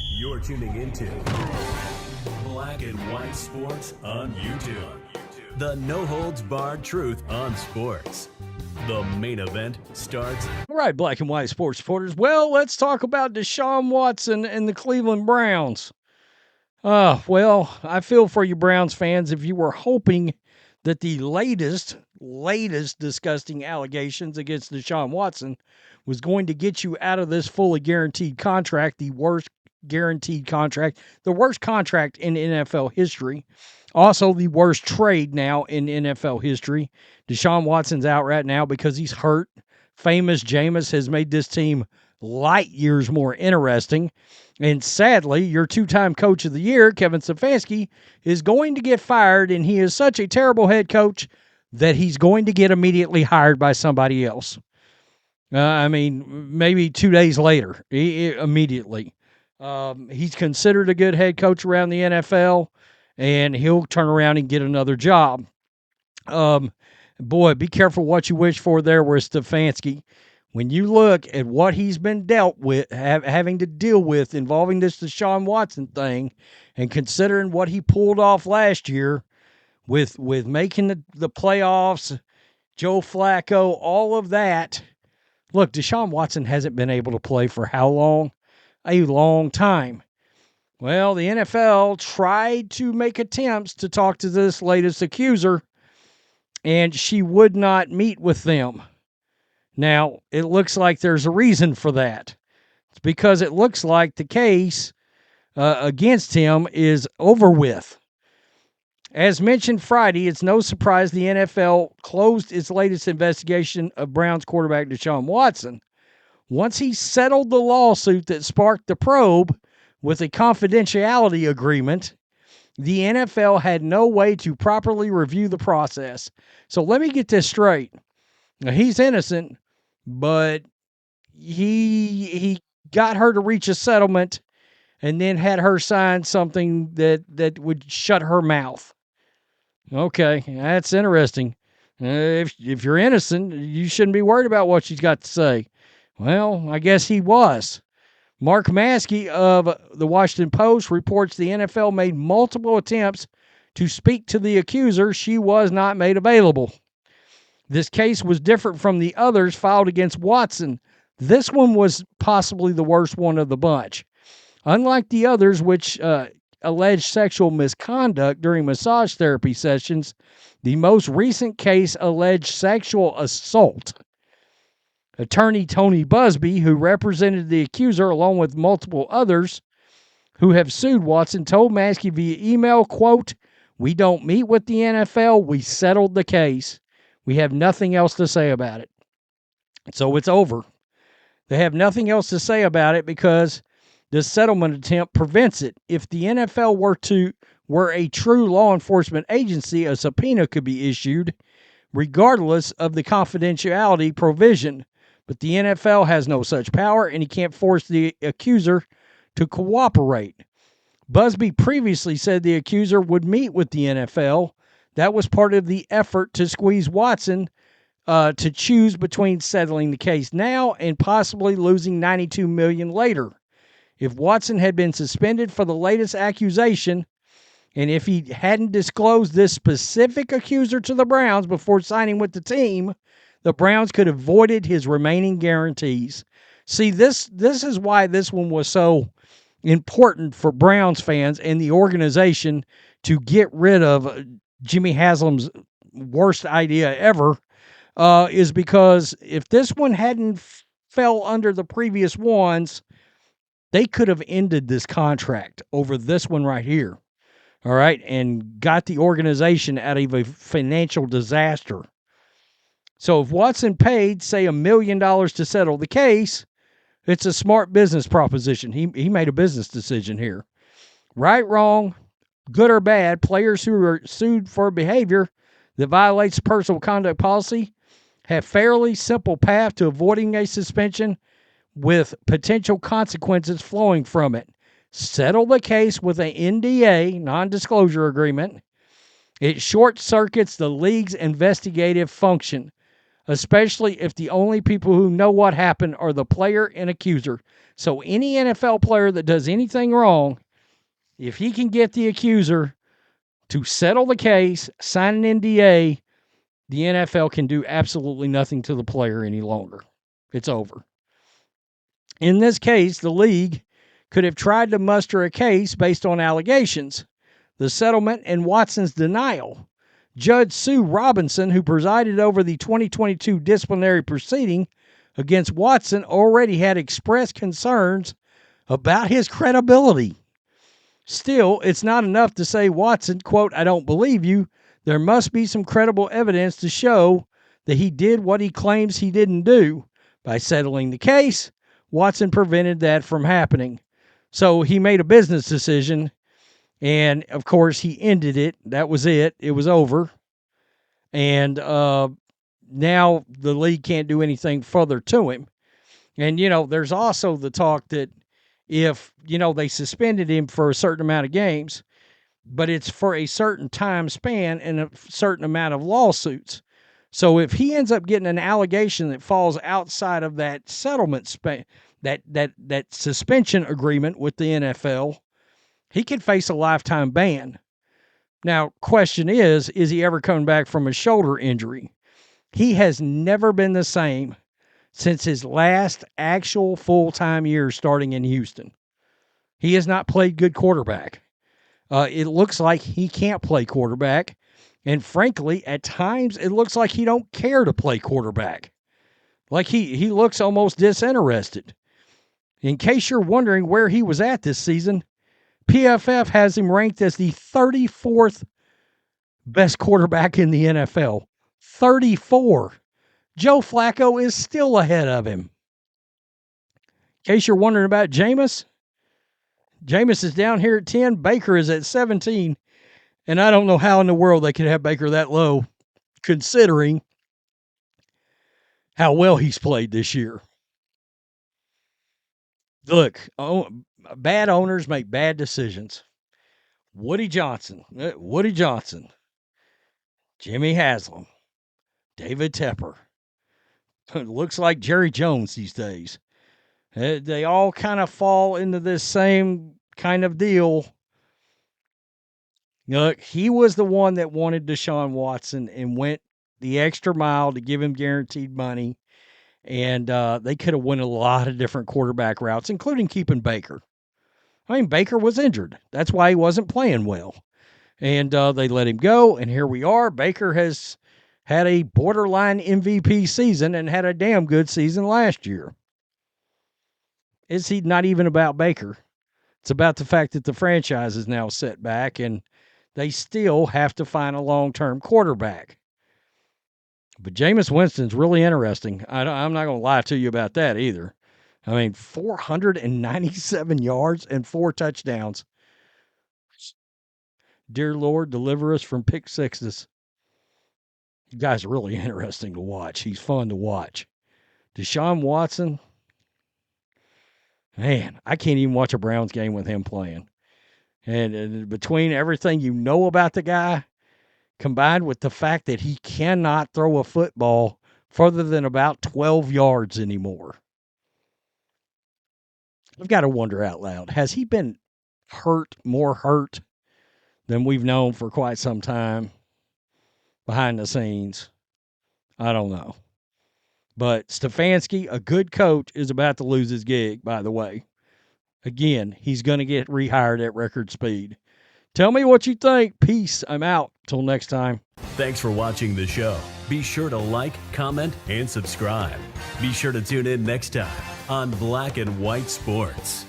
You're tuning into Black and White Sports on YouTube. The no-holds-barred truth on sports. The main event starts. All right, Black and White Sports supporters. Well, let's talk about Deshaun Watson and the Cleveland Browns. Well, I feel for you Browns fans if you were hoping that the latest disgusting allegations against Deshaun Watson was going to get you out of this fully guaranteed contract, the worst guaranteed contract, the worst contract in NFL history, also the worst trade now in NFL history. Deshaun Watson's out right now because he's hurt. Famous Jameis has made this team light years more interesting. And sadly, your two-time coach of the year, Kevin Stefanski, is going to get fired, and he is such a terrible head coach that he's going to get immediately hired by somebody else. Maybe 2 days later, immediately. He's considered a good head coach around the NFL, and he'll turn around and get another job. Boy, be careful what you wish for there with Stefanski. When you look at what he's been dealt with, having to deal with involving this Deshaun Watson thing, and considering what he pulled off last year with making the playoffs, Joe Flacco, all of that. Look, Deshaun Watson hasn't been able to play for how long? A long time. Well, the NFL tried to make attempts to talk to this latest accuser, and she would not meet with them. Now, it looks like there's a reason for that. It's because it looks like the case against him is over with. As mentioned Friday, it's no surprise the NFL closed its latest investigation of Browns quarterback Deshaun Watson. Once he settled the lawsuit that sparked the probe with a confidentiality agreement, the NFL had no way to properly review the process. So let me get this straight. Now, he's innocent, but he got her to reach a settlement and then had her sign something that would shut her mouth. Okay, that's interesting. If you're innocent, you shouldn't be worried about what she's got to say. Well, I guess he was. Mark Maskey of the Washington Post reports the NFL made multiple attempts to speak to the accuser. She was not made available. This case was different from the others filed against Watson. This one was possibly the worst one of the bunch. Unlike the others, which alleged sexual misconduct during massage therapy sessions, the most recent case alleged sexual assault. Attorney Tony Busby, who represented the accuser along with multiple others who have sued Watson, told Maskey via email, quote, "We don't meet with the NFL. We settled the case. We have nothing else to say about it." So it's over. They have nothing else to say about it because the settlement attempt prevents it. If the NFL were a true law enforcement agency, a subpoena could be issued regardless of the confidentiality provision. But the NFL has no such power, and he can't force the accuser to cooperate. Busby previously said the accuser would meet with the NFL. That was part of the effort to squeeze Watson to choose between settling the case now and possibly losing $92 million later. If Watson had been suspended for the latest accusation, and if he hadn't disclosed this specific accuser to the Browns before signing with the team, the Browns could have voided his remaining guarantees. See, this is why this one was so important for Browns fans and the organization to get rid of Jimmy Haslam's worst idea ever, is because if this one hadn't fell under the previous ones, they could have ended this contract over this one right here, all right, and got the organization out of a financial disaster. So if Watson paid, say, $1 million to settle the case, it's a smart business proposition. He made a business decision here. Right, wrong, good or bad, players who are sued for behavior that violates personal conduct policy have fairly simple path to avoiding a suspension with potential consequences flowing from it. Settle the case with an NDA, non-disclosure agreement. It short-circuits the league's investigative function. especially if the only people who know what happened are the player and accuser. So any NFL player that does anything wrong, if he can get the accuser to settle the case, sign an NDA, the NFL can do absolutely nothing to the player any longer. It's over. In this case, the league could have tried to muster a case based on allegations, the settlement, and Watson's denial. Judge Sue Robinson, who presided over the 2022 disciplinary proceeding against Watson, already had expressed concerns about his credibility. Still, it's not enough to say Watson, quote, "I don't believe you." There must be some credible evidence to show that he did what he claims he didn't do. By settling the case, Watson prevented that from happening. So he made a business decision, and of course he ended it. That was it. It was over. And now the league can't do anything further to him. And, there's also the talk that if, they suspended him for a certain amount of games, but it's for a certain time span and a certain amount of lawsuits. So if he ends up getting an allegation that falls outside of that settlement that suspension agreement with the NFL, he could face a lifetime ban. Now, question is he ever coming back from a shoulder injury? He has never been the same since his last actual full-time year starting in Houston. He has not played good quarterback. It looks like he can't play quarterback. And frankly, at times, it looks like he don't care to play quarterback. Like he looks almost disinterested. In case you're wondering where he was at this season, PFF has him ranked as the 34th best quarterback in the NFL. 34. Joe Flacco is still ahead of him. In case you're wondering about Jameis is down here at 10. Baker is at 17. And I don't know how in the world they could have Baker that low, considering how well he's played this year. Look, bad owners make bad decisions. Woody Johnson, Jimmy Haslam, David Tepper. Looks like Jerry Jones these days. They all kind of fall into this same kind of deal. Look, he was the one that wanted Deshaun Watson and went the extra mile to give him guaranteed money. And they could have went a lot of different quarterback routes, including keeping Baker. I mean, Baker was injured. That's why he wasn't playing well. And they let him go, and here we are. Baker has had a borderline MVP season and had a damn good season last year. Is he not even about Baker? It's about the fact that the franchise is now set back, and they still have to find a long-term quarterback. But Jameis Winston's really interesting. I'm not going to lie to you about that either. I mean, 497 yards and 4 touchdowns. Dear Lord, deliver us from pick sixes. You guys are really interesting to watch. He's fun to watch. Deshaun Watson, man, I can't even watch a Browns game with him playing. And between everything you know about the guy, combined with the fact that he cannot throw a football further than about 12 yards anymore, I've got to wonder out loud, has he been more hurt than we've known for quite some time behind the scenes? I don't know. But Stefanski, a good coach, is about to lose his gig, by the way. Again, he's going to get rehired at record speed. Tell me what you think. Peace. I'm out. Till next time. Thanks for watching the show. Be sure to like, comment, and subscribe. Be sure to tune in next time on Black and White Sports.